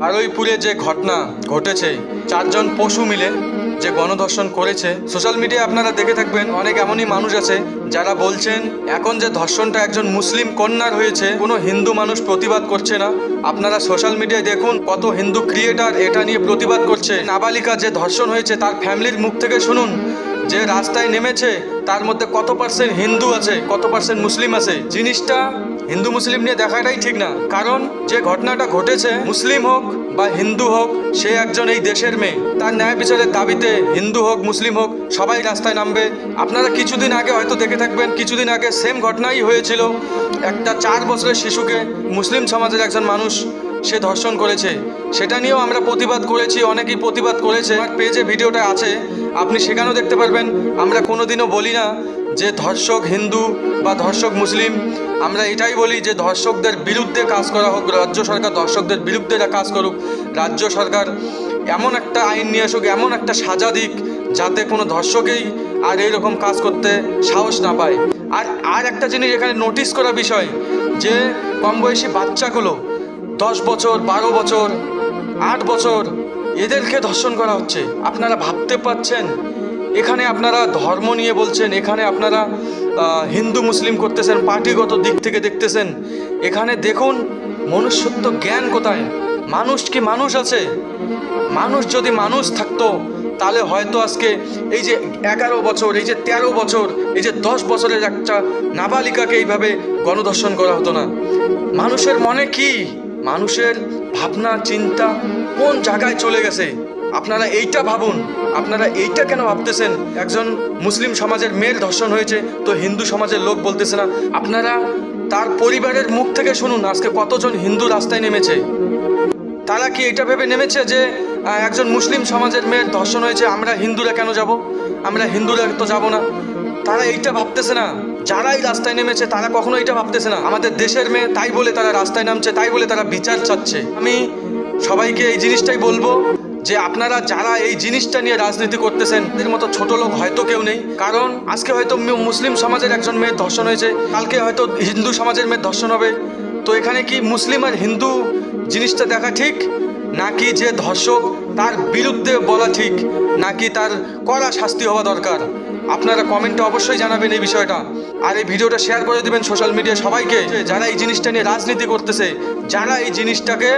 আরইপুরে যে ঘটনা ঘটেছে, চারজন পশু মিলে যে গণধর্ষণ করেছে, সোশ্যাল মিডিয়ায় আপনারা দেখে থাকবেন। অনেক এমনই মানুষ আছে যারা বলছেন এখন যে ধর্ষণটা একজন মুসলিম কন্যার হয়েছে, কোনো হিন্দু মানুষ প্রতিবাদ করছে না। আপনারা সোশ্যাল মিডিয়ায় দেখুন কত হিন্দু ক্রিয়েটার এটা নিয়ে প্রতিবাদ করছে। নাবালিকা যে ধর্ষণ হয়েছে তার ফ্যামিলির মুখ থেকে শুনুন যে রাস্তায় নেমেছে তার মধ্যে কত পার্সেন্ট হিন্দু আছে, কত পার্সেন্ট মুসলিম আছে। জিনিসটা হিন্দু মুসলিম নিয়ে দেখাটাই ঠিক না, কারণ যে ঘটনাটা ঘটেছে, মুসলিম হোক বা হিন্দু হোক, সে একজন এই দেশের মেয়ে। তার ন্যায় বিচারের দাবিতে হিন্দু হোক মুসলিম হোক সবাই রাস্তায় নামবে। আপনারা কিছুদিন আগে হয়তো দেখে থাকবেন, কিছুদিন আগে সেম ঘটনাই হয়েছিল। একটা 4 বছরের শিশুকে মুসলিম সমাজের একজন মানুষ সে ধর্ষণ করেছে, সেটা নিয়েও আমরা প্রতিবাদ করেছি, অনেকেই প্রতিবাদ করেছে। আমার পেজে ভিডিওটা আছে, আপনি সেখানেও দেখতে পারবেন। আমরা কোনোদিনও বলি না যে ধর্ষক হিন্দু বা ধর্ষক মুসলিম, আমরা এটাই বলি যে ধর্ষকদের বিরুদ্ধে কাজ করা হোক, রাজ্য সরকার ধর্ষকদের বিরুদ্ধে কাজ করুক, রাজ্য সরকার এমন একটা আইন নিয়ে আসুক, এমন একটা সাজা দিক যাতে কোনো ধর্ষকেই আর এইরকম কাজ করতে সাহস না পায়। আর একটা জিনিস এখানে নোটিস করা বিষয়, যে কম বয়সী বাচ্চাগুলো 10 বছর 12 বছর 8 বছর এদেরকে ধর্ষণ করা হচ্ছে। আপনারা ভাবতে পারছেন? এখানে আপনারা ধর্ম নিয়ে বলছেন, এখানে আপনারা হিন্দু মুসলিম করতেছেন, পার্টিগত দিক থেকে দেখতেছেন। এখানে দেখুন মনুষ্যত্ব জ্ঞান কোথায়? মানুষ কি মানুষ আছে? মানুষ যদি মানুষ থাকতো তাহলে হয়তো আজকে এই যে 11 বছর, এই যে 13 বছর, এই যে 10 বছরের একটা নাবালিকাকে এইভাবে গণধর্ষণ করা হতো না। মানুষের মনে কি, মানুষের ভাবনা চিন্তা কোন জায়গায় চলে গেছে? আপনারা এইটা ভাবুন। আপনারা এইটা কেন ভাবতেছেন একজন মুসলিম সমাজের মেয়ের ধর্ষণ হয়েছে তো হিন্দু সমাজের লোক বলতেছে না? আপনারা তার পরিবারের মুখ থেকে শুনুন আজকে কতজন হিন্দু রাস্তায় নেমেছে। তারা কি এটা ভেবে নেমেছে যে একজন মুসলিম সমাজের মেয়ের ধর্ষণ হয়েছে, আমরা হিন্দুরা কেন যাব? আমরা হিন্দুরা তো যাব না। তারা এইটা ভাবতেছে না। যারাই রাস্তায় নেমেছে তারা কখনো এইটা ভাবতেছে না আমাদের দেশের মেয়ে, তাই বলে তারা রাস্তায় নামছে, তাই বলে তারা বিচার চাচ্ছে। আমি সবাইকে এই জিনিসটাই বলবো যে আপনারা যারা এই জিনিসটা নিয়ে রাজনীতি করতেছেন, এর মতো ছোট লোক হয়তো কেউ নেই। কারণ আজকে হয়তো মুসলিম সমাজের একজন মেয়ের ধর্ষণ হয়েছে, কালকে হয়তো হিন্দু সমাজের মেয়ের ধর্ষণ হবে। তো এখানে কি মুসলিম আর হিন্দু জিনিসটা দেখা ঠিক, নাকি যে ধর্ষক তার বিরুদ্ধে বলা ঠিক, নাকি তার কড়া শাস্তি হওয়া দরকার? আপনারা কমেন্টে অবশ্যই জানাবেন এই বিষয়টা। আর এই ভিডিওটা শেয়ার করে দেবেন সোশ্যাল মিডিয়ায় সবাইকে, যারা এই জিনিসটা নিয়ে রাজনীতি করতেছে, যারা এই জিনিসটাকে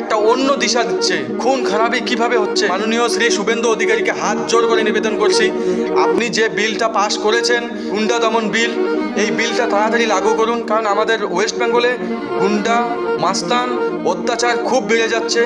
একটা অন্য দিশা দিচ্ছে। খুন খারাপি কিভাবে হচ্ছে? মাননীয় শ্রী শুভেন্দু অধিকারীকে হাত জোর করে নিবেদন করছি, আপনি যে বিলটা পাশ করেছেন, গুন্ডা দমন বিল, এই বিলটা তাড়াতাড়ি লাগু করুন। কারণ আমাদের ওয়েস্ট বেঙ্গলে গুন্ডা মাস্তান অত্যাচার খুব বেড়ে যাচ্ছে।